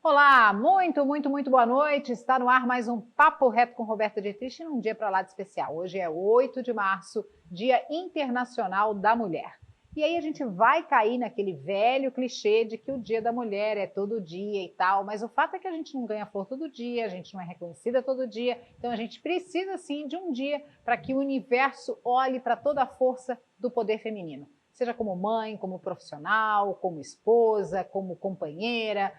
Olá, muito boa noite. Está no ar mais um Papo Reto com Roberta Dietrich num dia para lá de especial. Hoje é 8 de março, Dia Internacional da Mulher. E aí a gente vai cair naquele velho clichê de que o Dia da Mulher é todo dia e tal, mas o fato é que a gente não ganha flor todo dia, a gente não é reconhecida todo dia, então a gente precisa sim de um dia para que o universo olhe para toda a força do poder feminino. Seja como mãe, como profissional, como esposa, como companheira,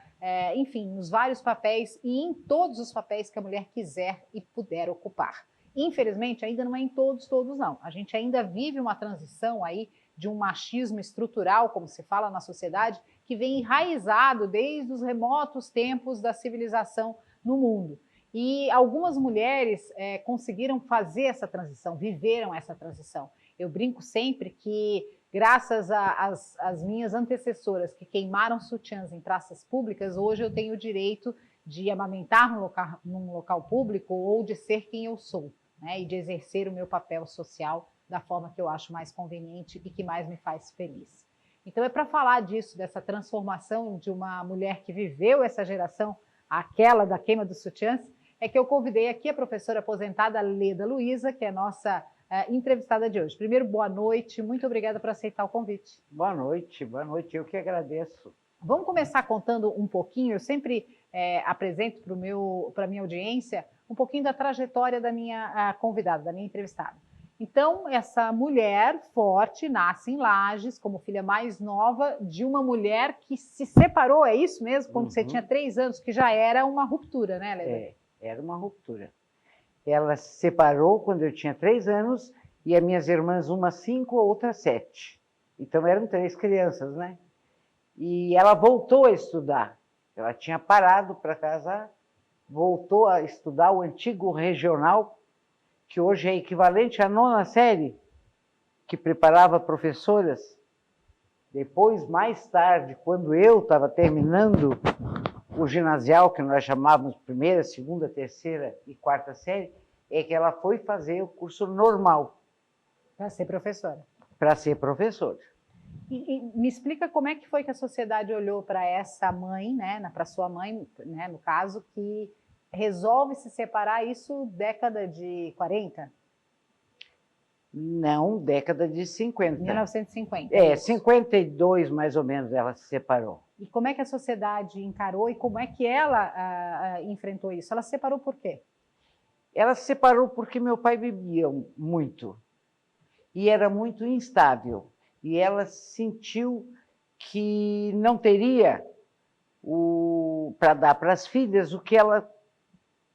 enfim, nos vários papéis e em todos os papéis que a mulher quiser e puder ocupar. Infelizmente, ainda não é em todos não. A gente ainda vive uma transição aí de um machismo estrutural, como se fala na sociedade, que vem enraizado desde os remotos tempos da civilização no mundo. E algumas mulheres conseguiram fazer essa transição, viveram essa transição. Eu brinco sempre que, graças às minhas antecessoras que queimaram sutiãs em praças públicas, hoje eu tenho o direito de amamentar num local público ou de ser quem eu sou, né? E de exercer o meu papel social da forma que eu acho mais conveniente e que mais me faz feliz. Então é para falar disso, dessa transformação de uma mulher que viveu essa geração, aquela da queima dos sutiãs, é que eu convidei aqui a professora aposentada Leda Luiza, que é nossa entrevistada de hoje. Primeiro, boa noite, muito obrigada por aceitar o convite. Boa noite, eu que agradeço. Vamos começar contando um pouquinho, eu sempre apresento para a minha audiência um pouquinho da trajetória da minha convidada, da minha entrevistada. Então, essa mulher forte nasce em Lages, como filha mais nova de uma mulher que se separou, é isso mesmo? Quando você tinha 3 anos, que já era uma ruptura, né, Leda? Era uma ruptura. Ela se separou quando eu tinha 3 anos e as minhas irmãs, uma 5, a outra 7. Então eram 3 crianças, né? E ela voltou a estudar. Ela tinha parado para casar, voltou a estudar o antigo regional, que hoje é equivalente à 9ª série, que preparava professoras. Depois, mais tarde, quando eu estava terminando o ginasial, que nós chamávamos primeira, segunda, terceira e 4ª série, é que ela foi fazer o curso normal. Para ser professora. Para ser professora. E me explica como é que foi que a sociedade olhou para essa mãe, né, para sua mãe, né, no caso, que resolve se separar, isso década de 40? Não, década de 50. 1950. 52 mais ou menos ela se separou. E como é que a sociedade encarou e como é que ela enfrentou isso? Ela se separou por quê? Ela se separou porque meu pai bebia muito e era muito instável. E ela sentiu que não teria para dar para as filhas o que ela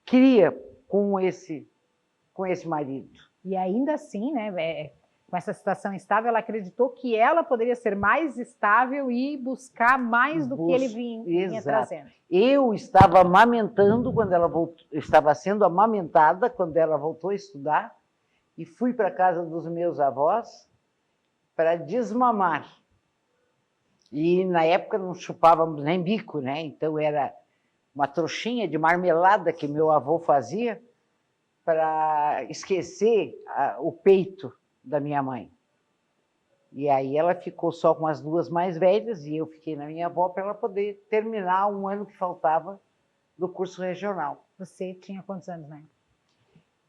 queria com esse marido. E ainda assim, né, com essa situação instável, ela acreditou que ela poderia ser mais estável e buscar mais do que ele vinha trazendo. Eu estava amamentando quando ela voltou, estava sendo amamentada quando ela voltou a estudar e fui para a casa dos meus avós para desmamar. E na época não chupávamos nem bico, né? Então era uma trouxinha de marmelada que meu avô fazia para esquecer o peito da minha mãe. E aí ela ficou só com as 2 mais velhas e eu fiquei na minha avó para ela poder terminar um ano que faltava do curso regional. Você tinha quantos anos, né?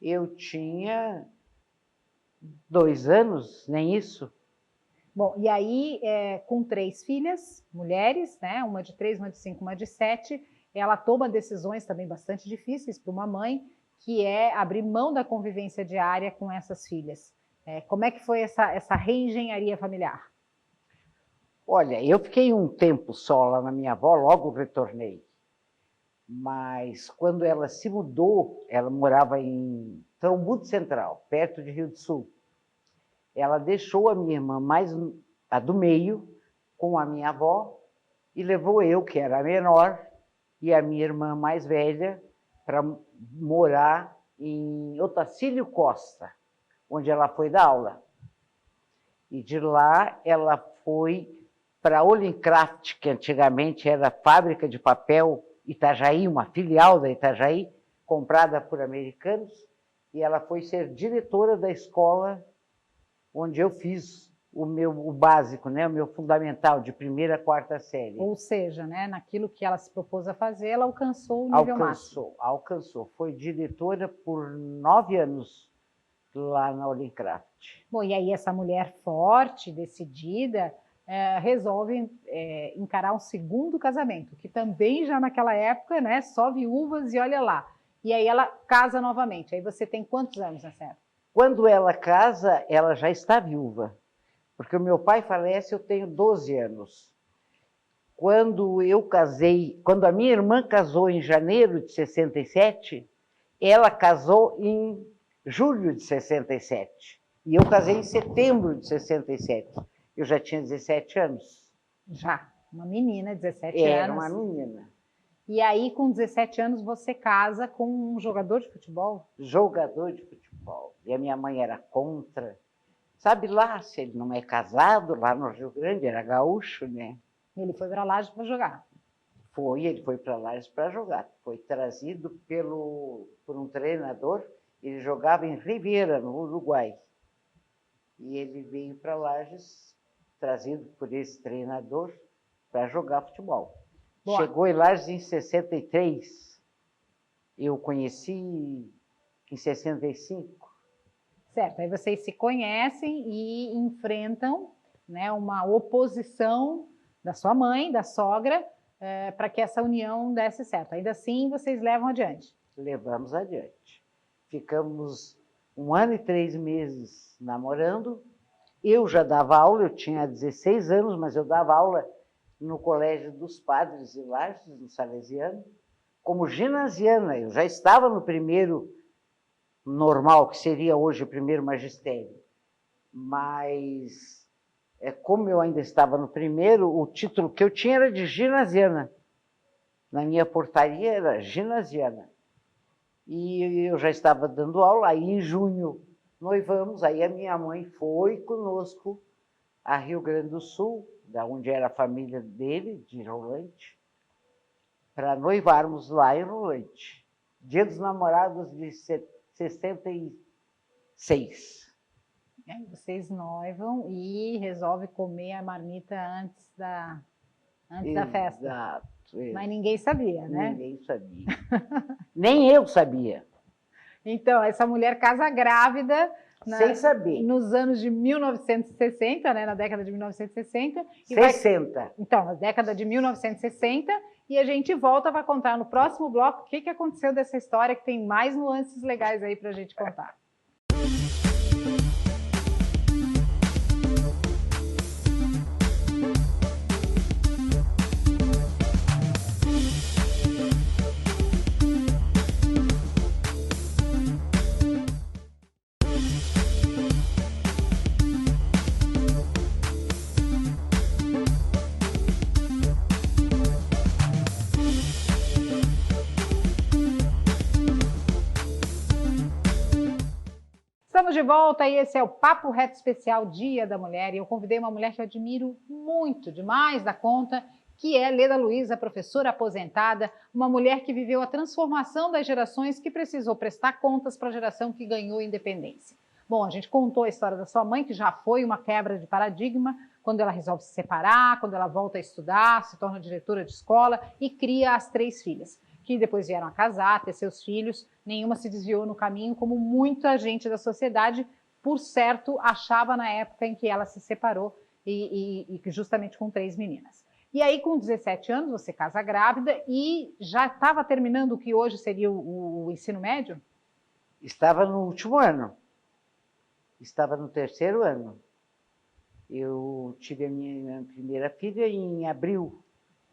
Eu tinha 2 anos, nem isso. Bom, e aí, com 3 filhas, mulheres, né? Uma de 3, uma de 5, uma de 7, ela toma decisões também bastante difíceis para uma mãe, que é abrir mão da convivência diária com essas filhas. Como é que foi essa reengenharia familiar? Olha, eu fiquei um tempo só lá na minha avó, logo retornei. Mas quando ela se mudou, ela morava em Trombudo Central, perto de Rio do Sul. Ela deixou a minha irmã, a do meio, com a minha avó, e levou eu, que era a menor, e a minha irmã mais velha, para morar em Otacílio Costa, onde ela foi dar aula. E de lá ela foi para a Olincraft, que antigamente era a fábrica de papel Itajaí, uma filial da Itajaí, comprada por americanos, e ela foi ser diretora da escola onde eu fiz o básico, né? O meu fundamental, de primeira a quarta série. Ou seja, né, naquilo que ela se propôs a fazer, ela alcançou o nível máximo. Alcançou. Foi diretora por 9 anos lá na Olincraft. Bom, e aí essa mulher forte, decidida, resolve encarar um segundo casamento, que também já naquela época, né, só viúvas e olha lá. E aí ela casa novamente. Aí você tem quantos anos nessa época? Quando ela casa, ela já está viúva, porque o meu pai falece, eu tenho 12 anos. Quando eu casei, quando a minha irmã casou em janeiro de 67, ela casou em julho de 67. E eu casei em setembro de 67. Eu já tinha 17 anos. Já, uma menina, 17 Era anos. uma menina. E aí, com 17 anos, você casa com um jogador de futebol? Jogador de futebol. E a minha mãe era contra. Sabe lá, se ele não é casado, lá no Rio Grande, era gaúcho, né? Ele foi para Lages para jogar. Ele foi para Lages para jogar. Foi trazido por um treinador, ele jogava em Ribeira, no Uruguai. E ele veio para Lages, trazido por esse treinador, para jogar futebol. Boa. Chegou em Lages em 63. Eu conheci em 65. Certo, aí vocês se conhecem e enfrentam, né, uma oposição da sua mãe, da sogra, para que essa união desse certo. Ainda assim, vocês levam adiante. Levamos adiante. Ficamos 1 ano e 3 meses namorando. Eu já dava aula, eu tinha 16 anos, mas eu dava aula no Colégio dos Padres de Lages, no Salesiano, como ginasiana. Eu já estava no primeiro normal, que seria hoje o primeiro magistério. Mas, como eu ainda estava no primeiro, o título que eu tinha era de ginasiana. Na minha portaria era ginasiana. E eu já estava dando aula, aí em junho noivamos, aí a minha mãe foi conosco a Rio Grande do Sul, da onde era a família dele, de Rolante, para noivarmos lá em Rolante. Dia dos Namorados de 66. Aí vocês noivam e resolvem comer a marmita antes da festa. Exato. Mas ninguém sabia, né? Ninguém sabia. Nem eu sabia. Então, essa mulher casa grávida... Sem saber. Nos anos de 1960, né, na década de 1960. 60. Então, na década de 1960, e a gente volta para contar no próximo bloco o que aconteceu dessa história, que tem mais nuances legais aí para a gente contar. Estamos de volta e esse é o Papo Reto Especial Dia da Mulher. E eu convidei uma mulher que eu admiro muito, demais da conta, que é Leda Luiza, professora aposentada, uma mulher que viveu a transformação das gerações, que precisou prestar contas para a geração que ganhou independência. Bom, a gente contou a história da sua mãe, que já foi uma quebra de paradigma, quando ela resolve se separar, quando ela volta a estudar, se torna diretora de escola e cria as 3 filhas, que depois vieram a casar, ter seus filhos. Nenhuma se desviou no caminho, como muita gente da sociedade, por certo, achava na época em que ela se separou, e justamente com 3 meninas. E aí, com 17 anos, você casa grávida e já estava terminando o que hoje seria o ensino médio? Estava no último ano. Estava no 3º ano. Eu tive a minha primeira filha em abril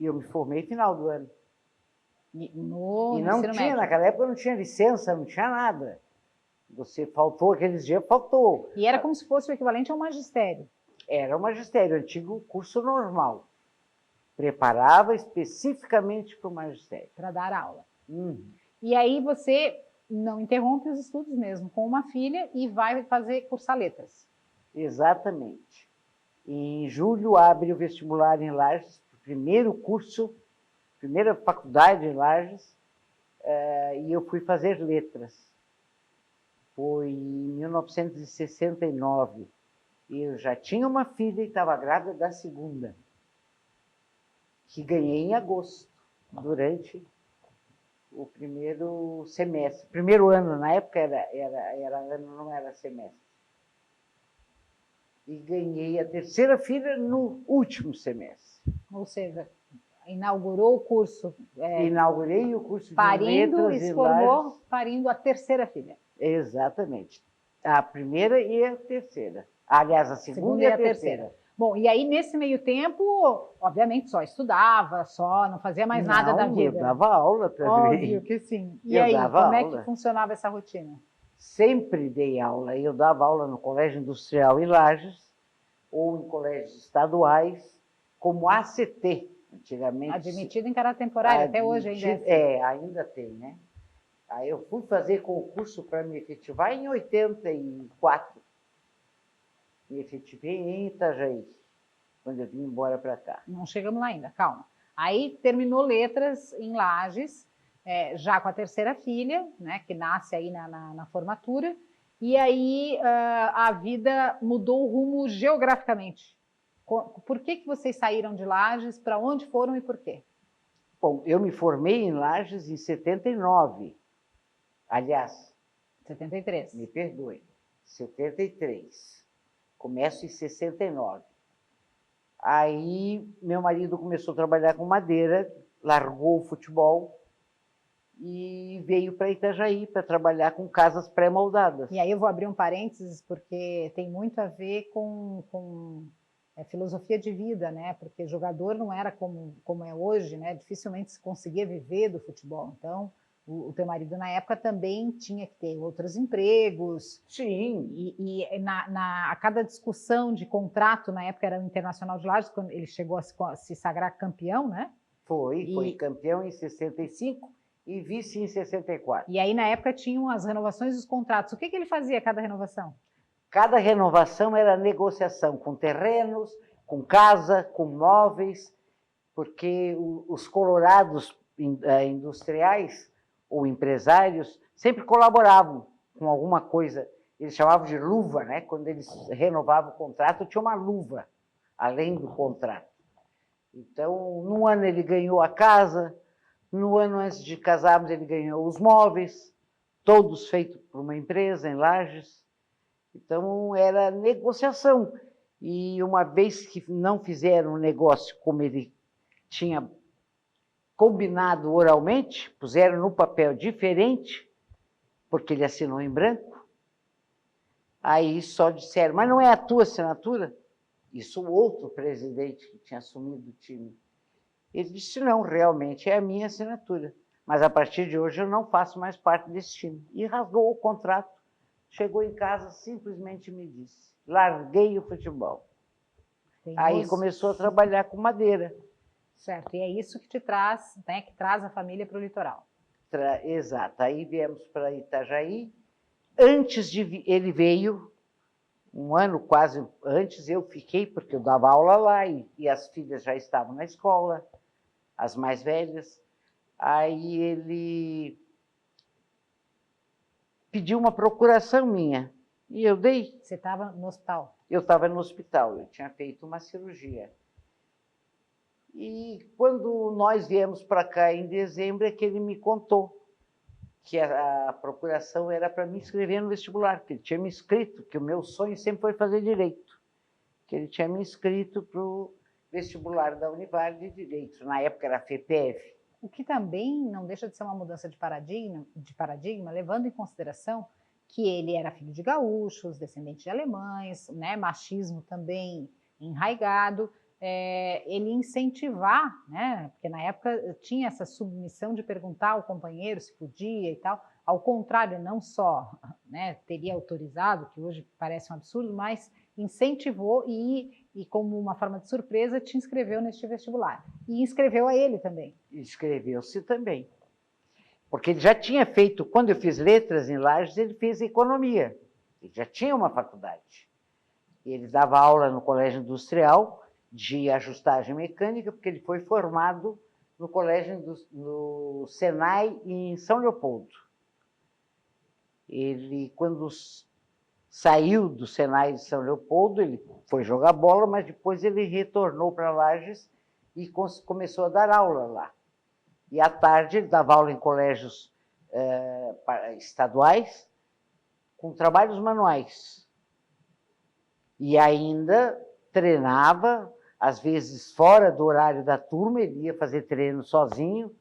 e eu me formei no final do ano. E não tinha, médio. Naquela época não tinha licença, não tinha nada. Você faltou aqueles dias, faltou. E era como se fosse o equivalente ao magistério. Era o magistério, antigo curso normal. Preparava especificamente para o magistério. Para dar aula. E aí você não interrompe os estudos mesmo, com uma filha, e vai cursar letras. Exatamente. Em julho abre o vestibular em Lages, o primeiro curso, primeira faculdade em Lages, e eu fui fazer letras. Foi em 1969. E eu já tinha uma filha e estava grávida da segunda, que ganhei em agosto, durante o primeiro semestre. Primeiro ano, na época era ano, não era semestre. E ganhei a terceira filha no último semestre. Ou seja, inaugurou o curso. Inaugurei o curso de parindo letras e se em formou Lages. parindo a terceira filha. Exatamente. A primeira e a terceira. Aliás, a segunda e a terceira. Bom, e aí nesse meio tempo, obviamente, só estudava, só não fazia mais nada da vida. Eu dava aula também. Óbvio que sim. E aí, como é que funcionava essa rotina? Sempre dei aula. Eu dava aula no Colégio Industrial em Lages, ou em colégios estaduais, como ACT, antigamente. Admitido em caráter temporário, até hoje ainda é assim. Ainda tem, né? Aí eu fui fazer concurso para me efetivar em 84. Me efetivei em Itajaí, quando eu vim embora para cá. Não chegamos lá ainda, calma. Aí terminou letras em Lages, já com a terceira filha, né, que nasce aí na formatura, e aí a vida mudou o rumo geograficamente. Por que vocês saíram de Lages, para onde foram e por quê? Bom, eu me formei em Lages em 79. Aliás... 73. Me perdoe, 73. Começo em 69. Aí meu marido começou a trabalhar com madeira, largou o futebol e veio para Itajaí para trabalhar com casas pré-moldadas. E aí eu vou abrir um parênteses, porque tem muito a ver com filosofia de vida, né? Porque jogador não era como é hoje, né? Dificilmente se conseguia viver do futebol. Então, o teu marido na época também tinha que ter outros empregos. Sim. E a cada discussão de contrato, na época era o Internacional de Lages, quando ele chegou a se sagrar campeão, né? Foi campeão em 65 e vice em 64. E aí, na época, tinham as renovações dos contratos. O que ele fazia cada renovação? Cada renovação era negociação com terrenos, com casa, com móveis, porque os colorados industriais ou empresários sempre colaboravam com alguma coisa. Eles chamavam de luva, né? Quando eles renovavam o contrato, tinha uma luva, além do contrato. Então, num ano ele ganhou a casa, no ano antes de casarmos ele ganhou os móveis, todos feitos por uma empresa em Lages. Então, era negociação. E uma vez que não fizeram o negócio como ele tinha combinado oralmente, puseram no papel diferente, porque ele assinou em branco, aí só disseram, mas não é a tua assinatura? Isso o outro presidente que tinha assumido o time. Ele disse, não, realmente é a minha assinatura, mas a partir de hoje eu não faço mais parte desse time. E rasgou o contrato, chegou em casa, simplesmente me disse, larguei o futebol. Aí começou a trabalhar com madeira. Certo, e é isso que te traz, né, que traz a família para o litoral. Exato, aí viemos para Itajaí. Antes de ele veio, um ano quase antes, eu fiquei, porque eu dava aula lá e as filhas já estavam na escola, as mais velhas. Aí ele pediu uma procuração minha e eu dei. Você estava no hospital? Eu estava no hospital, eu tinha feito uma cirurgia. E quando nós viemos para cá em dezembro, é que ele me contou que a procuração era para me inscrever no vestibular, que ele tinha me inscrito, que o meu sonho sempre foi fazer direito, que ele tinha me inscrito para o vestibular da Univale de Direito, na época era a FEPEV. O que também não deixa de ser uma mudança de paradigma, levando em consideração que ele era filho de gaúchos, descendente de alemães, né, machismo também enraigado, ele incentivar, né, porque na época tinha essa submissão de perguntar ao companheiro se podia e tal, ao contrário, não só, né, teria autorizado, que hoje parece um absurdo, mas incentivou e como uma forma de surpresa, te inscreveu neste vestibular. E inscreveu a ele também. Inscreveu-se também. Porque ele já tinha feito, quando eu fiz letras em Lages, ele fez economia. Ele já tinha uma faculdade. Ele dava aula no Colégio Industrial de ajustagem mecânica, porque ele foi formado no no Senai em São Leopoldo. Ele, quando saiu do Senai de São Leopoldo, ele foi jogar bola, mas depois ele retornou para Lages e começou a dar aula lá. E à tarde ele dava aula em colégios estaduais com trabalhos manuais. E ainda treinava, às vezes fora do horário da turma, ele ia fazer treino sozinho,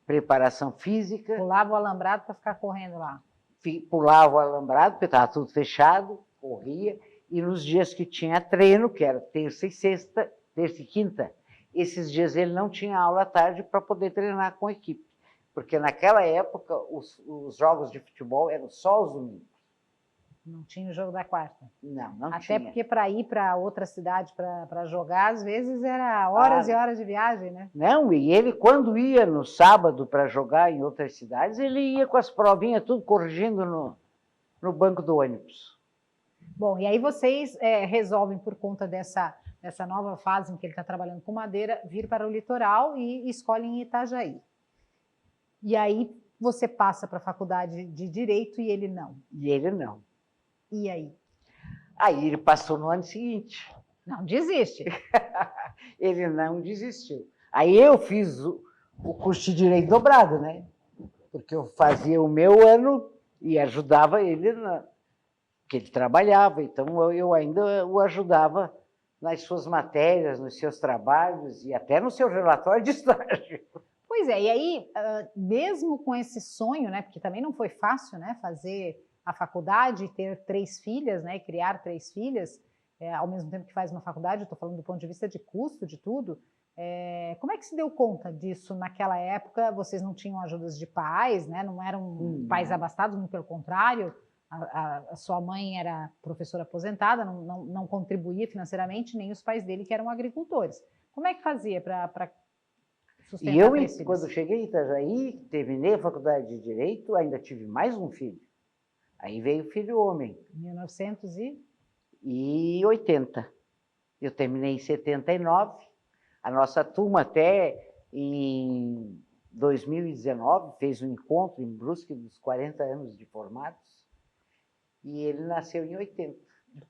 preparação física. Pulava o alambrado para ficar correndo lá. Pulava o alambrado, porque estava tudo fechado, corria, e nos dias que tinha treino, que era terça e sexta, terça e quinta, esses dias ele não tinha aula à tarde para poder treinar com a equipe, porque naquela época os jogos de futebol eram só os domingos. Não tinha o jogo da quarta? Não Até tinha. Até porque para ir para outra cidade para jogar, às vezes era horas e horas de viagem, né? Não, e ele quando ia no sábado para jogar em outras cidades, ele ia com as provinhas tudo corrigindo no banco do ônibus. Bom, e aí vocês resolvem, por conta dessa nova fase em que ele está trabalhando com madeira, vir para o litoral e escolhem Itajaí. E aí você passa para a faculdade de Direito e ele não. E ele não. E aí? Aí ele passou no ano seguinte. Não desiste. Ele não desistiu. Aí eu fiz o curso de Direito dobrado, né? Porque eu fazia o meu ano e ajudava ele, porque ele trabalhava, então eu ainda o ajudava nas suas matérias, nos seus trabalhos e até no seu relatório de estágio. Pois é, e aí, mesmo com esse sonho, né? Porque também não foi fácil, né? Fazer a faculdade, ter 3 filhas, né, e criar 3 filhas, ao mesmo tempo que faz uma faculdade, eu estou falando do ponto de vista de custo, de tudo. Como é que se deu conta disso naquela época? Vocês não tinham ajudas de pais, né? Não eram pais abastados, muito pelo contrário. A sua mãe era professora aposentada, não contribuía financeiramente, nem os pais dele, que eram agricultores. Como é que fazia para sustentar? E eu, quando cheguei em Itajaí, terminei a faculdade de Direito, ainda tive mais um filho. Aí veio o filho homem. 1980. Eu terminei em 79. A nossa turma até em 2019 fez um encontro em Brusque dos 40 anos de formados. E ele nasceu em 80.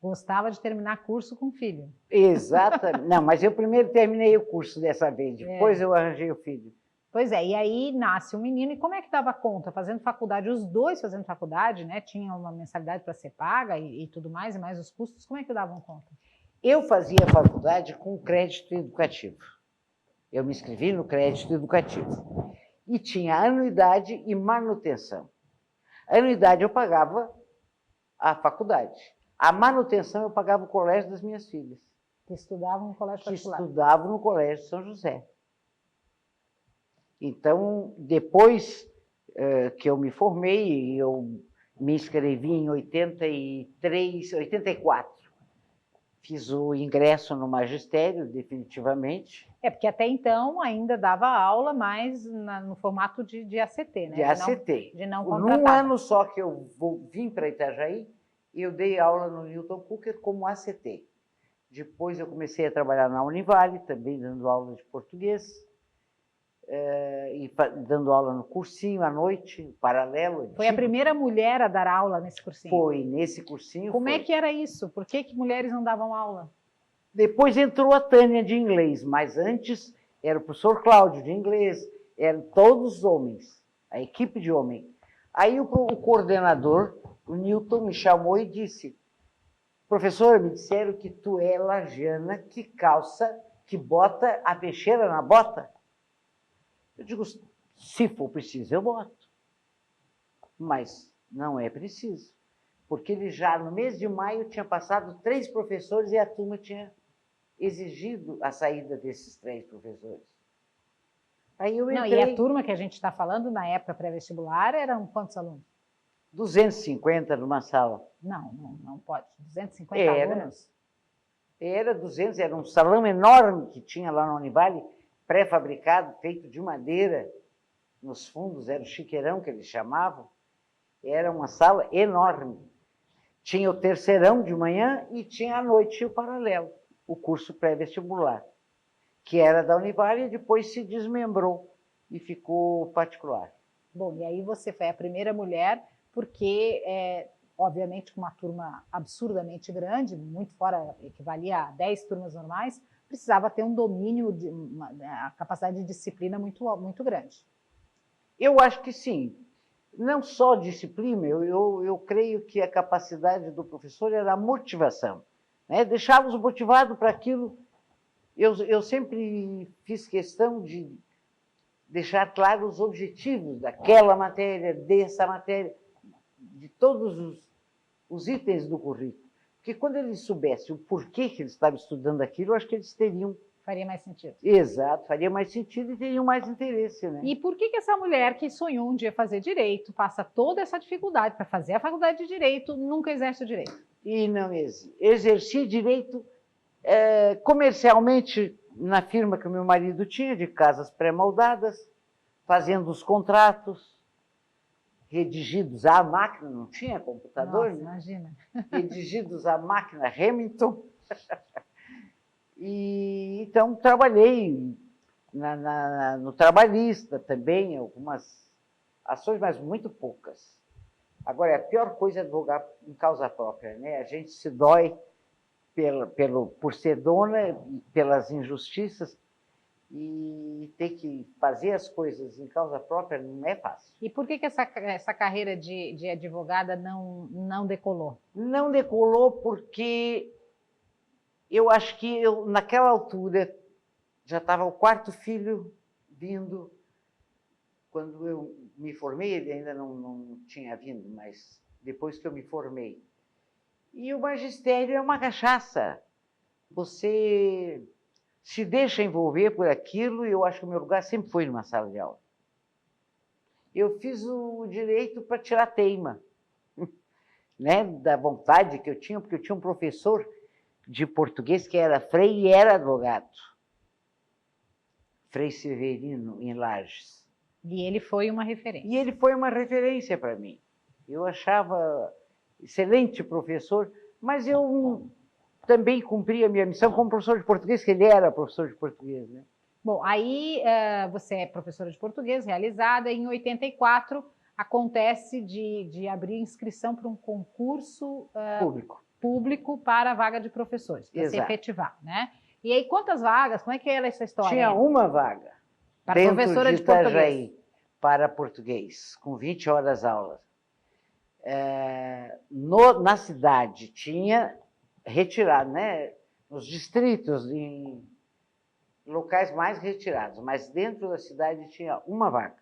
Gostava de terminar curso com filho. Exatamente. Não, mas eu primeiro terminei o curso dessa vez, depois eu arranjei o filho. Pois é, e aí nasce um menino, e como é que dava conta? Fazendo faculdade, os dois fazendo faculdade, né? Tinha uma mensalidade para ser paga e tudo mais, e mais os custos, como é que davam conta? Eu fazia faculdade com crédito educativo. Eu me inscrevi no crédito educativo. E tinha anuidade e manutenção. A anuidade eu pagava a faculdade. A manutenção eu pagava o colégio das minhas filhas. Que estudavam no colégio particular. Que estudavam no colégio São José. Então, depois que eu me formei, eu me inscrevi em 84. Fiz o ingresso no magistério, definitivamente. Porque até então ainda dava aula, mas no formato de ACT, né? De ACT. De não contratar. Num ano só que eu vim para Itajaí, eu dei aula no Newton Cooker como ACT. Depois eu comecei a trabalhar na Univale, também dando aula de português. E dando aula no cursinho à noite, paralelo. Foi a primeira mulher a dar aula nesse cursinho? Foi, nesse cursinho. Como é que era isso? Por que mulheres não davam aula? Depois entrou a Tânia de inglês, mas antes era o professor Cláudio de inglês, eram todos homens, a equipe de homem. Aí o coordenador, o Newton, me chamou e disse: professora, me disseram que tu é lagiana, que calça, que bota a peixeira na bota. Eu digo, se for preciso, eu boto. Mas não é preciso. Porque ele já, no mês de maio, tinha passado 3 professores e a turma tinha exigido a saída desses 3 professores. Aí eu entrei... Não, e a turma que a gente está falando, na época pré-vestibular, eram quantos alunos? 250 numa sala. Não pode. 250 alunos? Era 200, era um salão enorme que tinha lá na Univale, pré-fabricado, feito de madeira, nos fundos, era o chiqueirão que eles chamavam, era uma sala enorme. Tinha o terceirão de manhã e tinha à noite o paralelo, o curso pré-vestibular, que era da Univale e depois se desmembrou e ficou particular. Bom, e aí você foi a primeira mulher, porque obviamente com uma turma absurdamente grande, muito fora, equivalia a 10 turmas normais, precisava ter um domínio, a capacidade de disciplina muito grande. Eu acho que sim. Não só disciplina, eu creio que a capacidade do professor era a motivação, né? Deixá-los motivados para aquilo. Eu sempre fiz questão de deixar claros os objetivos daquela matéria, dessa matéria, de todos os itens do currículo. Porque quando eles soubessem o porquê que eles estavam estudando aquilo, eu acho que eles teriam... Faria mais sentido. Exato, faria mais sentido e teriam mais interesse, né? E por que essa mulher que sonhou um dia fazer direito, passa toda essa dificuldade para fazer a faculdade de direito, nunca exerce o direito? E não exerci direito comercialmente na firma que o meu marido tinha, de casas pré-moldadas, fazendo os contratos, redigidos à máquina, não tinha computador, Nossa, né? imagina. Redigidos à máquina Remington. E então trabalhei no trabalhista também, algumas ações, mas muito poucas. Agora, a pior coisa é advogar em causa própria, né? A gente se dói por ser dona, pelas injustiças, e ter que fazer as coisas em causa própria não é fácil. E por que essa carreira de advogada não decolou? Não decolou porque eu acho que naquela altura, já estava o quarto filho vindo. Quando eu me formei, ele ainda não tinha vindo, mas depois que eu me formei. E o magistério é uma cachaça. Você se deixa envolver por aquilo, e eu acho que o meu lugar sempre foi numa sala de aula. Eu fiz o direito para tirar teima, né, da vontade que eu tinha, porque eu tinha um professor de português que era Frei e era advogado. Frei Severino, em Lages. E ele foi uma referência. E ele foi uma referência para mim. Eu achava excelente professor, mas eu também cumpri a minha missão como professor de português, que ele era professor de português, né? Bom, aí você é professora de português realizada, e em 84 acontece de abrir inscrição para um concurso público para a vaga de professores, para se efetivar, né? E aí, quantas vagas? Como é que era essa história? Tinha uma vaga para professora de português. Para português, com 20 horas aulas. Na cidade tinha retirado, né? Nos distritos, em locais mais retirados, mas dentro da cidade tinha uma vaga.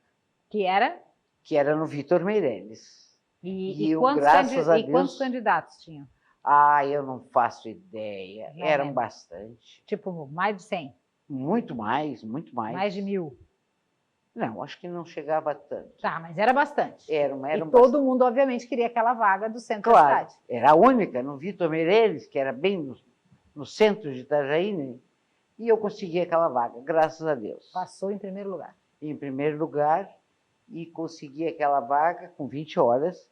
Que era? Que era no Vitor Meireles. E quantos candidatos tinham? Ah, eu não faço ideia. Eram bastante. Tipo, mais de 100? Muito mais, muito mais. Mais de 1000? Não, acho que não chegava a tanto. Tá, mas era bastante. Era e todo mundo, obviamente, queria aquela vaga do centro da cidade. Era a única, no Vitor Meireles, que era bem no centro de Itajaí, né? E eu consegui aquela vaga, graças a Deus. Passou em primeiro lugar. Em primeiro lugar, e consegui aquela vaga com 20 horas,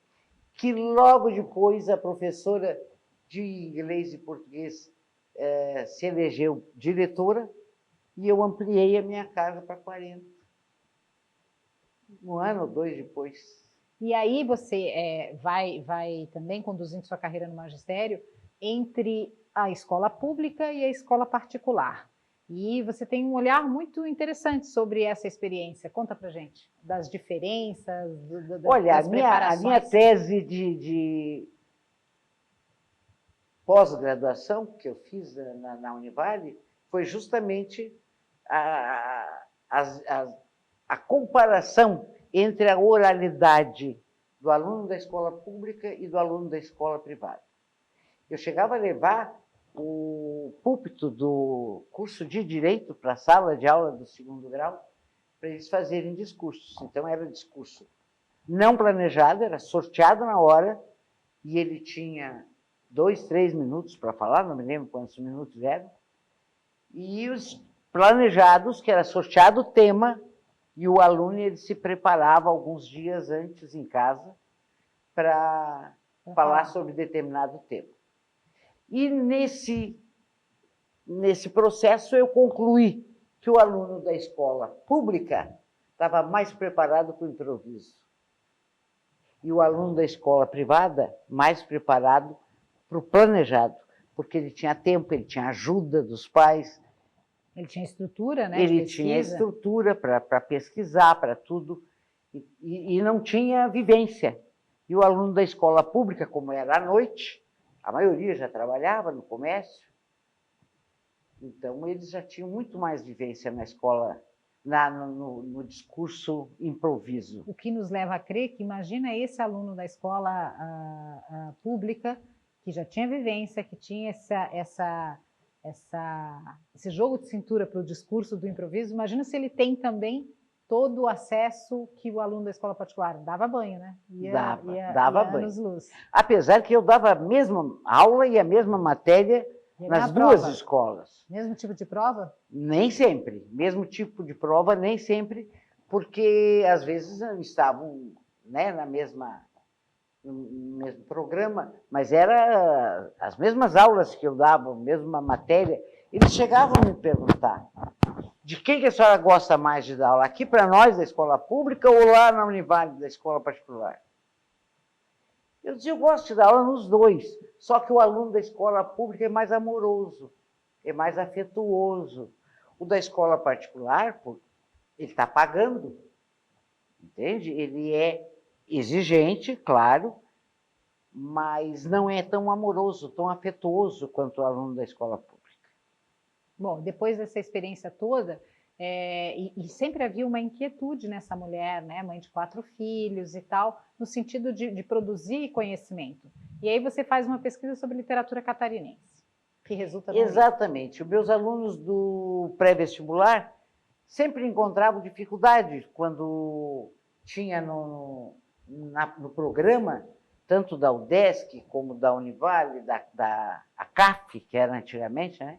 que logo depois a professora de inglês e português se elegeu diretora, e eu ampliei a minha carga para 40. Um ano ou dois depois. E aí você vai também conduzindo sua carreira no magistério entre a escola pública e a escola particular. E você tem um olhar muito interessante sobre essa experiência. Conta pra gente das diferenças, Olha, das preparações. A minha tese de pós-graduação que eu fiz na Univale foi justamente a comparação entre a oralidade do aluno da escola pública e do aluno da escola privada. Eu chegava a levar o púlpito do curso de Direito para a sala de aula do segundo grau, para eles fazerem discursos. Então, era discurso não planejado, era sorteado na hora, e ele tinha 2, 3 minutos para falar, não me lembro quantos minutos eram, e os planejados, que era sorteado o tema, e o aluno ele se preparava alguns dias antes em casa para falar sobre determinado tema. E nesse processo eu concluí que o aluno da escola pública estava mais preparado para o improviso. e o aluno da escola privada mais preparado para o planejado, porque ele tinha tempo, ele tinha ajuda dos pais. Ele tinha estrutura, né? Ele tinha estrutura para pesquisar, para tudo, e não tinha vivência. E o aluno da escola pública, como era à noite, a maioria já trabalhava no comércio, então eles já tinham muito mais vivência na escola, no discurso improviso. O que nos leva a crer que, imagina esse aluno da escola pública, que já tinha vivência, que tinha esse jogo de cintura para o discurso do improviso, imagina se ele tem também todo o acesso que o aluno da escola particular dava banho, né? Dava banho. Anos-luz. Apesar que eu dava a mesma aula e a mesma matéria nas duas escolas. Mesmo tipo de prova? Nem sempre. Mesmo tipo de prova, nem sempre, porque às vezes estavam, né, no mesmo programa, mas era as mesmas aulas que eu dava, a mesma matéria. Eles chegavam a me perguntar: de quem que a senhora gosta mais de dar aula? Aqui para nós, da escola pública, ou lá na Univale, da escola particular? Eu dizia: eu gosto de dar aula nos dois, só que o aluno da escola pública é mais amoroso, é mais afetuoso. O da escola particular, ele está pagando, entende? Ele é exigente, claro, mas não é tão amoroso, tão afetuoso quanto o aluno da escola pública. Bom, depois dessa experiência toda, e sempre havia uma inquietude nessa mulher, né, mãe de 4 filhos e tal, no sentido de produzir conhecimento. E aí você faz uma pesquisa sobre literatura catarinense, que resulta no Exatamente. Os meus alunos do pré-vestibular sempre encontravam dificuldade quando tinha no programa, tanto da UDESC como da Univale, da CAF, que era antigamente, né?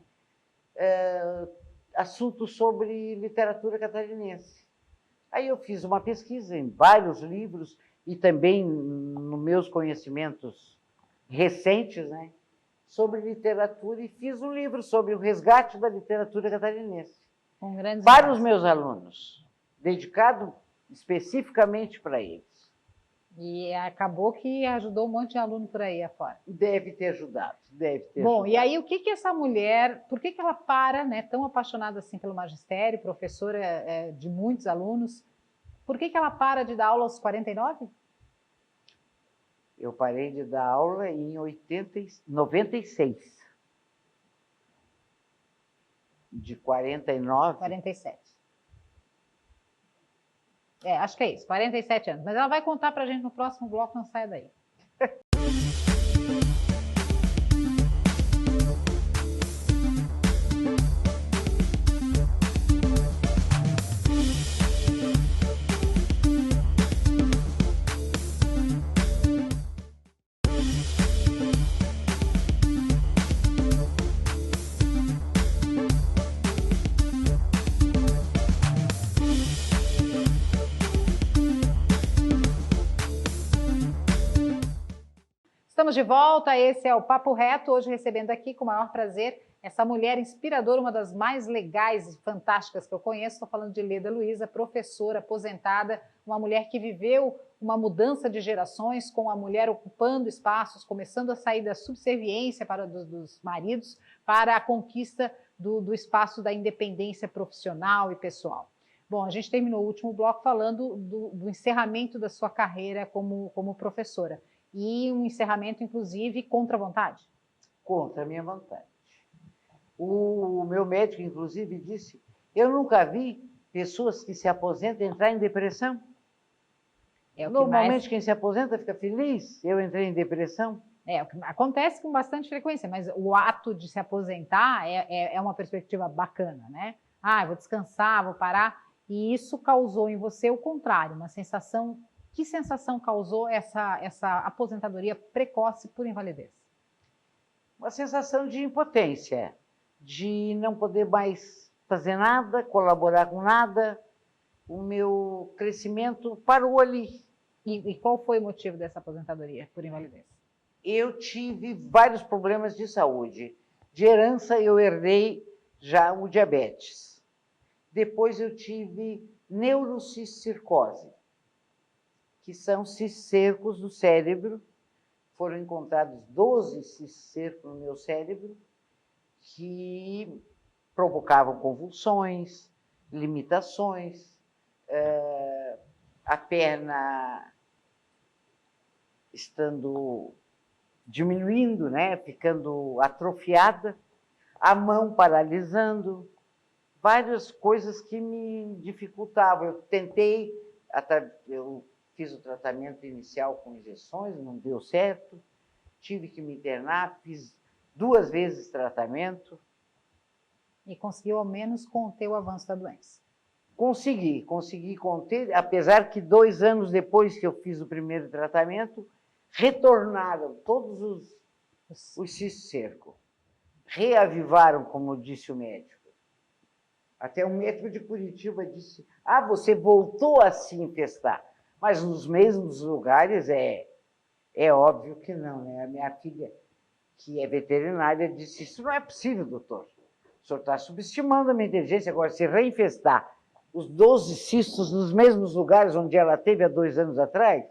Assuntos sobre literatura catarinense. Aí eu fiz uma pesquisa em vários livros e também nos meus conhecimentos recentes, né, sobre literatura, e fiz um livro sobre o resgate da literatura catarinense. Para os meus alunos, dedicado especificamente para eles. E acabou que ajudou um monte de aluno por aí afora. Deve ter ajudado, deve ter Bom, ajudado. E aí o que essa mulher, por que ela para, né, tão apaixonada assim pelo magistério, professora de muitos alunos, por que ela para de dar aula aos 49? Eu parei de dar aula em 96. De 49... 47. Acho que é isso, 47 anos. Mas ela vai contar pra gente no próximo bloco, não saia daí. Estamos de volta, esse é o Papo Reto, hoje recebendo aqui com o maior prazer essa mulher inspiradora, uma das mais legais e fantásticas que eu conheço. Estou falando de Leda Luiza, professora aposentada, uma mulher que viveu uma mudança de gerações, com a mulher ocupando espaços, começando a sair da subserviência dos maridos para a conquista do espaço da independência profissional e pessoal. Bom, a gente terminou o último bloco falando do encerramento da sua carreira como professora. E um encerramento, inclusive, contra a vontade? Contra a minha vontade. O meu médico, inclusive, disse: eu nunca vi pessoas que se aposentam entrar em depressão. Normalmente, quem se aposenta fica feliz. Eu entrei em depressão. O que acontece com bastante frequência, mas o ato de se aposentar é uma perspectiva bacana, né? Ah, vou descansar, vou parar. E isso causou em você o contrário, uma sensação... Que sensação causou essa aposentadoria precoce por invalidez? Uma sensação de impotência, de não poder mais fazer nada, colaborar com nada. O meu crescimento parou ali. E qual foi o motivo dessa aposentadoria por invalidez? Eu tive vários problemas de saúde. De herança, eu herdei já o diabetes. Depois eu tive neurocircose. que são cisticercos do cérebro. Foram encontrados 12 cisticercos no meu cérebro que provocavam convulsões, limitações, a perna estando diminuindo, né, ficando atrofiada, a mão paralisando, várias coisas que me dificultavam. Eu fiz o tratamento inicial com injeções, não deu certo, tive que me internar, fiz 2 vezes tratamento. E conseguiu ao menos conter o avanço da doença? Consegui conter, apesar que 2 anos depois que eu fiz o primeiro tratamento, retornaram todos os cisticercos. Reavivaram, como disse o médico. Até um médico de Curitiba disse, você voltou a se infestar. Mas nos mesmos lugares é óbvio que não, né? A minha filha, que é veterinária, disse, isso não é possível, doutor. O senhor está subestimando a minha inteligência. Agora, se reinfestar os 12 cistos nos mesmos lugares onde ela teve há 2 anos atrás?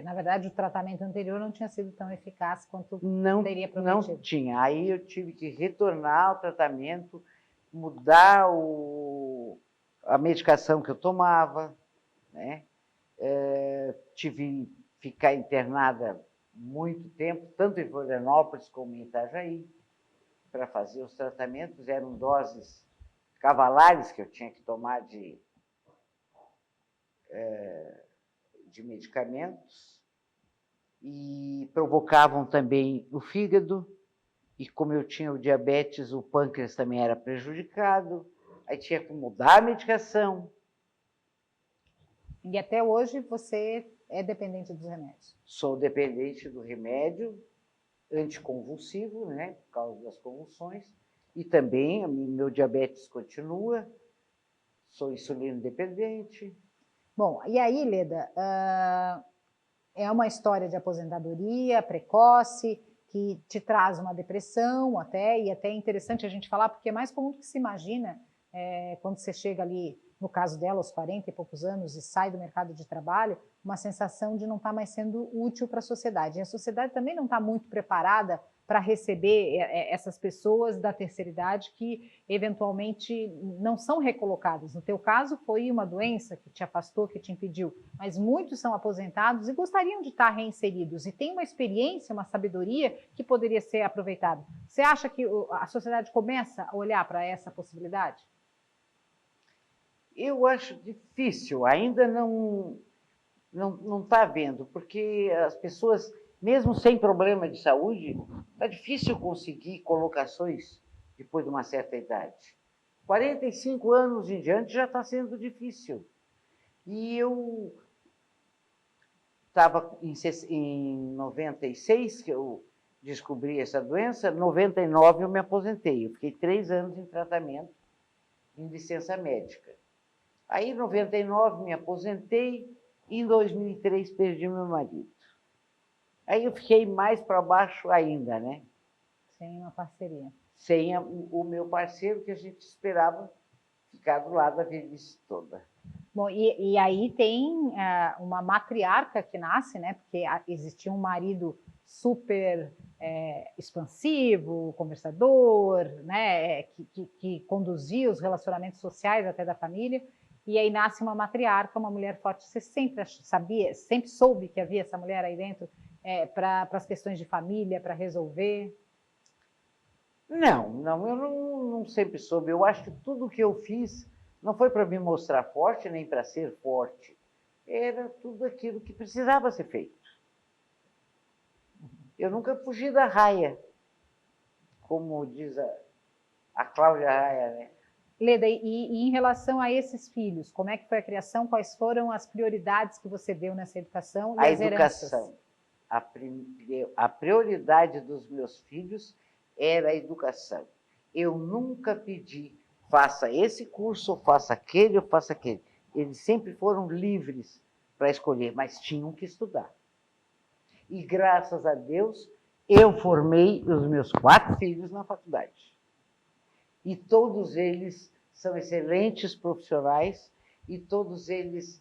Na verdade, o tratamento anterior não tinha sido tão eficaz quanto teria prometido. Não tinha. Aí eu tive que retornar ao tratamento, mudar a medicação que eu tomava, né? Tive que ficar internada muito tempo, tanto em Florianópolis como em Itajaí, para fazer os tratamentos. Eram doses cavalares que eu tinha que tomar de medicamentos, e provocavam também o fígado, e como eu tinha o diabetes, o pâncreas também era prejudicado, aí tinha que mudar a medicação. E até hoje você é dependente dos remédios? Sou dependente do remédio anticonvulsivo, né, por causa das convulsões, e também meu diabetes continua, sou insulino dependente. Bom, e aí, Leda, é uma história de aposentadoria precoce, que te traz uma depressão até, e até é interessante a gente falar, porque é mais comum do que se imagina, quando você chega ali, no caso dela, aos 40 e poucos anos, e sai do mercado de trabalho, uma sensação de não estar mais sendo útil para a sociedade. E a sociedade também não está muito preparada para receber essas pessoas da terceira idade que, eventualmente, não são recolocadas. No teu caso, foi uma doença que te afastou, que te impediu, mas muitos são aposentados e gostariam de estar reinseridos, e tem uma experiência, uma sabedoria que poderia ser aproveitada. Você acha que a sociedade começa a olhar para essa possibilidade? Eu acho difícil, ainda não está vendo, porque as pessoas, mesmo sem problema de saúde, está difícil conseguir colocações depois de uma certa idade. 45 anos em diante já está sendo difícil. E eu estava em 96, que eu descobri essa doença, em 99 eu me aposentei. Eu fiquei 3 anos em tratamento, em licença médica. Aí, em 99, me aposentei, e em 2003 perdi meu marido. Aí eu fiquei mais para baixo ainda, né? Sem uma parceria. Sem o meu parceiro, que a gente esperava ficar do lado da velhice toda. Bom, e aí tem uma matriarca que nasce, né? Porque existia um marido super expansivo, conversador, né? Que conduzia os relacionamentos sociais até da família. E aí nasce uma matriarca, uma mulher forte. Você sempre sabia, sempre soube que havia essa mulher aí dentro para as questões de família, para resolver? Não, eu não sempre soube. Eu acho que tudo que eu fiz não foi para me mostrar forte, nem para ser forte. Era tudo aquilo que precisava ser feito. Eu nunca fugi da raia, como diz a Cláudia Raia, né? Leda, e em relação a esses filhos, como é que foi a criação? Quais foram as prioridades que você deu nessa educação e as heranças? A educação. A prioridade dos meus filhos era a educação. Eu nunca pedi, faça esse curso, faça aquele ou faça aquele. Eles sempre foram livres para escolher, mas tinham que estudar. E graças a Deus, eu formei os meus 4 filhos na faculdade. E todos eles são excelentes profissionais, e todos eles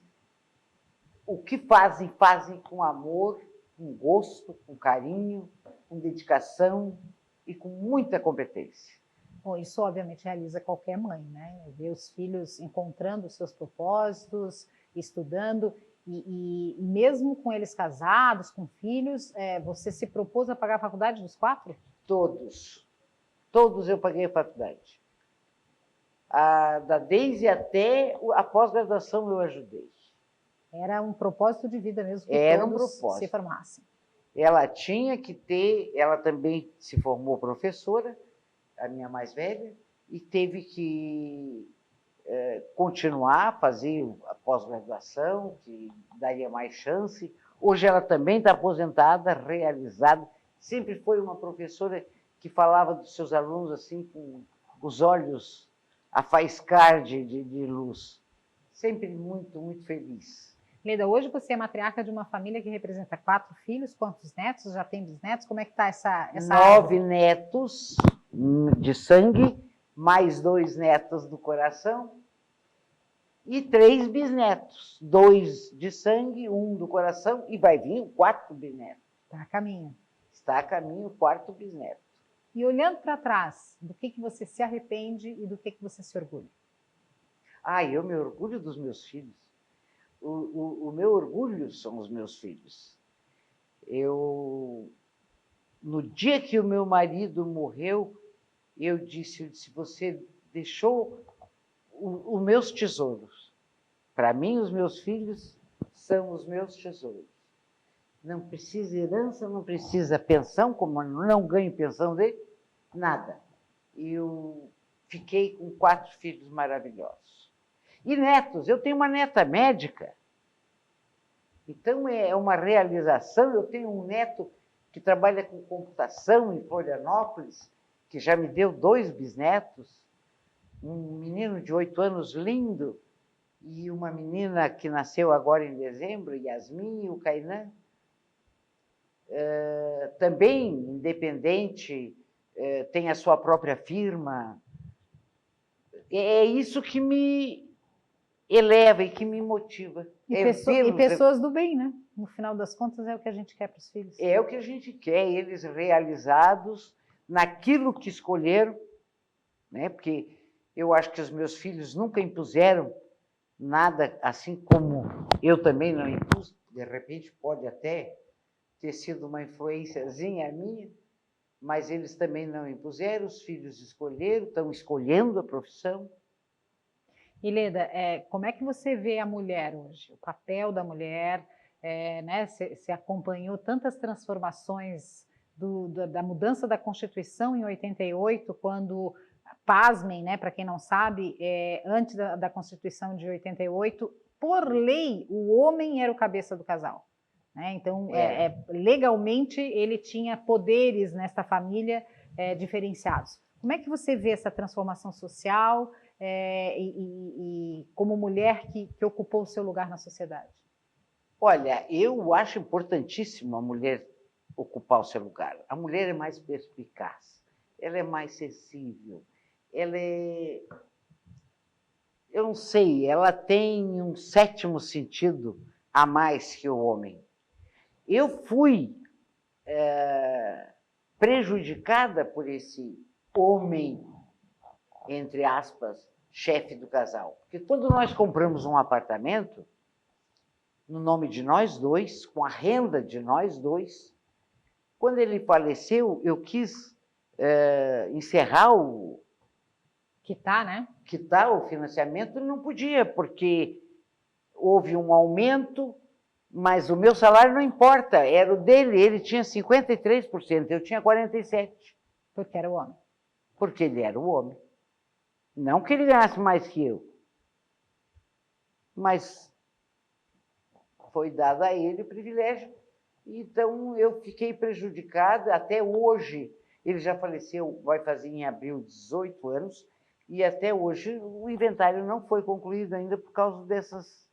o que fazem, fazem com amor, com gosto, com carinho, com dedicação e com muita competência. Bom, isso obviamente realiza qualquer mãe, né? Ver os filhos encontrando os seus propósitos, estudando, e mesmo com eles casados, com filhos, você se propôs a pagar a faculdade dos 4? Todos. Todos eu paguei a faculdade. Da Deise até a pós-graduação eu ajudei. Era um propósito de vida mesmo que Era todos se formassem. Ela tinha que ter, ela também se formou professora, a minha mais velha, e teve que continuar a fazer a pós-graduação, que daria mais chance. Hoje ela também está aposentada, realizada. Sempre foi uma professora que falava dos seus alunos assim, com os olhos a faiscar de luz. Sempre muito, muito feliz. Leda, hoje você é matriarca de uma família que representa 4 filhos, quantos netos? Já tem bisnetos? Como é que está essa 9 netos de sangue, mais 2 netos do coração e 3 bisnetos. 2 de sangue, 1 do coração e vai vir o 4º bisneto. Está a caminho. Está a caminho o 4º bisneto. E olhando para trás, do que você se arrepende e do que você se orgulha? Eu me orgulho dos meus filhos. O meu orgulho são os meus filhos. No dia que o meu marido morreu, eu disse, você deixou os meus tesouros. Para mim, os meus filhos são os meus tesouros. Não precisa herança, não precisa pensão, como eu não ganho pensão dele, nada. Eu fiquei com 4 filhos maravilhosos. E netos, eu tenho uma neta médica. Então é uma realização. Eu tenho um neto que trabalha com computação em Florianópolis, que já me deu 2 bisnetos. Um menino de 8 anos lindo e uma menina que nasceu agora em dezembro, Yasmin, e o Kainan. Também independente, tem a sua própria firma. É isso que me eleva e que me motiva. E pessoas do bem, né? No final das contas, é o que a gente quer para os filhos. É o que a gente quer, eles realizados naquilo que escolheram, né? Porque eu acho que os meus filhos nunca impuseram nada, assim como eu também não impus. De repente, pode até ter sido uma influenciazinha minha, mas eles também não impuseram, os filhos escolheram, estão escolhendo a profissão. E Leda, como é que você vê a mulher hoje? O papel da mulher, né? Você acompanhou tantas transformações da mudança da Constituição em 88, quando, pasmem, né? Para quem não sabe, antes da Constituição de 88, por lei, o homem era o cabeça do casal. Né? Então, legalmente, ele tinha poderes nesta família diferenciados. Como é que você vê essa transformação social e como mulher que ocupou o seu lugar na sociedade? Olha, eu acho importantíssimo a mulher ocupar o seu lugar. A mulher é mais perspicaz, ela é mais sensível, ela é... Eu não sei, ela tem um 7º sentido a mais que o homem. Eu fui prejudicada por esse homem, entre aspas, chefe do casal. Porque quando nós compramos um apartamento, no nome de nós dois, com a renda de nós dois, quando ele faleceu, eu quis encerrar quitar, né? Quitar o financiamento, e não podia, porque houve um aumento, mas o meu salário não importa, era o dele, ele tinha 53%, eu tinha 47%. Porque era o homem. Porque ele era o homem. Não que ele ganhasse mais que eu, mas foi dado a ele o privilégio. Então eu fiquei prejudicada, até hoje, ele já faleceu, vai fazer em abril 18 anos, e até hoje o inventário não foi concluído ainda por causa dessas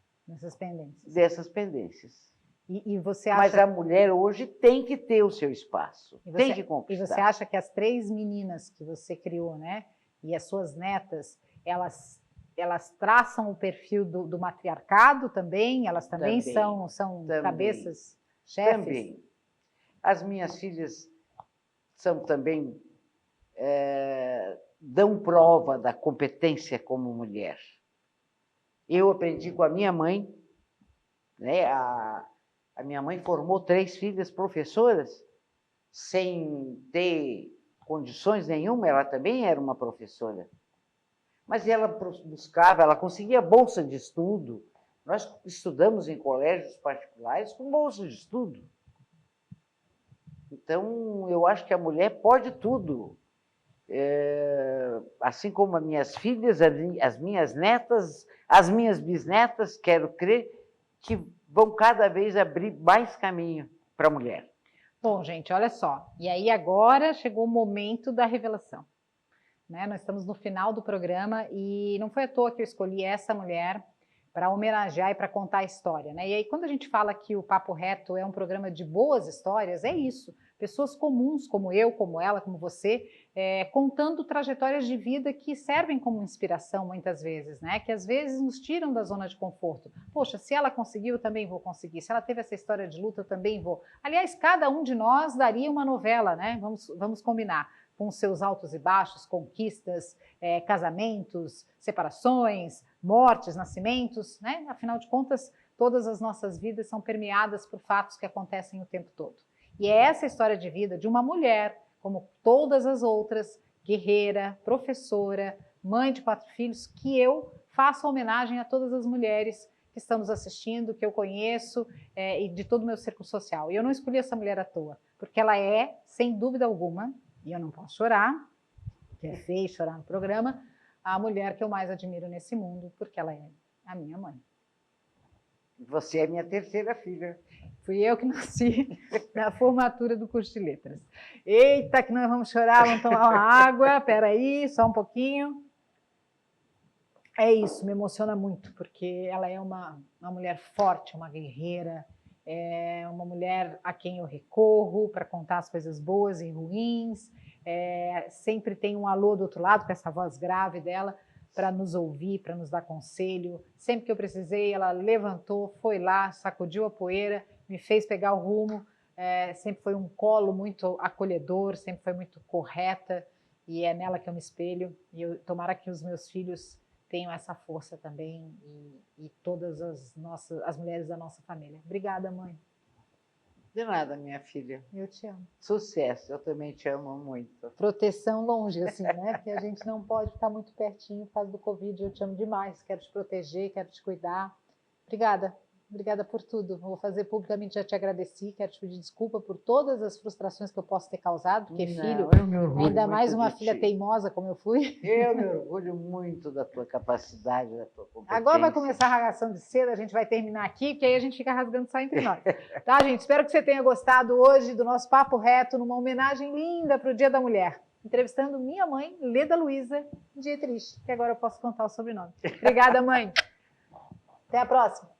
pendências. E você acha... Mas a mulher hoje tem que ter o seu espaço, tem que conquistar. E você acha que as 3 meninas que você criou, né, e as suas netas, elas elas traçam o perfil do matriarcado também? Elas também, são também, cabeças, chefes? Também. As minhas filhas são também, dão prova da competência como mulher. Eu aprendi com a minha mãe, né? A minha mãe formou 3 filhas professoras, sem ter condições nenhuma, ela também era uma professora. Mas ela buscava, ela conseguia bolsa de estudo. Nós estudamos em colégios particulares com bolsa de estudo. Então, eu acho que a mulher pode tudo. Assim como as minhas filhas, as minhas netas, as minhas bisnetas, quero crer, que vão cada vez abrir mais caminho para a mulher. Bom, gente, olha só. E aí agora chegou o momento da revelação. Né? Nós estamos no final do programa e não foi à toa que eu escolhi essa mulher para homenagear e para contar a história. Né? E aí quando a gente fala que o Papo Reto é um programa de boas histórias, é isso. Pessoas comuns como eu, como ela, como você, contando trajetórias de vida que servem como inspiração muitas vezes, né? Que às vezes nos tiram da zona de conforto. Poxa, se ela conseguiu, eu também vou conseguir. Se ela teve essa história de luta, eu também vou. Aliás, cada um de nós daria uma novela, né? Vamos combinar. Com seus altos e baixos, conquistas, casamentos, separações, mortes, nascimentos, né? Afinal de contas, todas as nossas vidas são permeadas por fatos que acontecem o tempo todo. E é essa história de vida de uma mulher, como todas as outras, guerreira, professora, mãe de 4 filhos, que eu faço homenagem a todas as mulheres que estão nos assistindo, que eu conheço, e de todo o meu círculo social. E eu não escolhi essa mulher à toa, porque ela é, sem dúvida alguma, e eu não posso chorar, que é feio chorar no programa, a mulher que eu mais admiro nesse mundo, porque ela é a minha mãe. Você é minha 3ª filha. Fui eu que nasci na formatura do curso de letras. Eita, que nós vamos chorar, vamos tomar uma água, peraí, só um pouquinho. É isso, me emociona muito, porque ela é uma mulher forte, uma guerreira, é uma mulher a quem eu recorro para contar as coisas boas e ruins, sempre tem um alô do outro lado, com essa voz grave dela, para nos ouvir, para nos dar conselho. Sempre que eu precisei, ela levantou, foi lá, sacudiu a poeira, me fez pegar o rumo, sempre foi um colo muito acolhedor, sempre foi muito correta, e é nela que eu me espelho, e tomara que os meus filhos tenham essa força também, e todas as mulheres da nossa família. Obrigada, mãe. De nada, minha filha. Eu te amo. Sucesso, eu também te amo muito. Proteção longe, assim, né? Porque a gente não pode ficar muito pertinho por causa do Covid. Eu te amo demais, quero te proteger, quero te cuidar. Obrigada. Obrigada por tudo. Vou fazer publicamente, já te agradeci, quero te pedir desculpa por todas as frustrações que eu posso ter causado, porque filho, ainda mais uma filha teimosa como eu fui. Eu me orgulho muito da tua capacidade, da tua competência. Agora vai começar a rasgação de seda, a gente vai terminar aqui, porque aí a gente fica rasgando só entre nós. Tá, gente? Espero que você tenha gostado hoje do nosso Papo Reto, numa homenagem linda para o Dia da Mulher. Entrevistando minha mãe, Leda Luiza Dietrich, que agora eu posso contar o sobrenome. Obrigada, mãe. Até a próxima.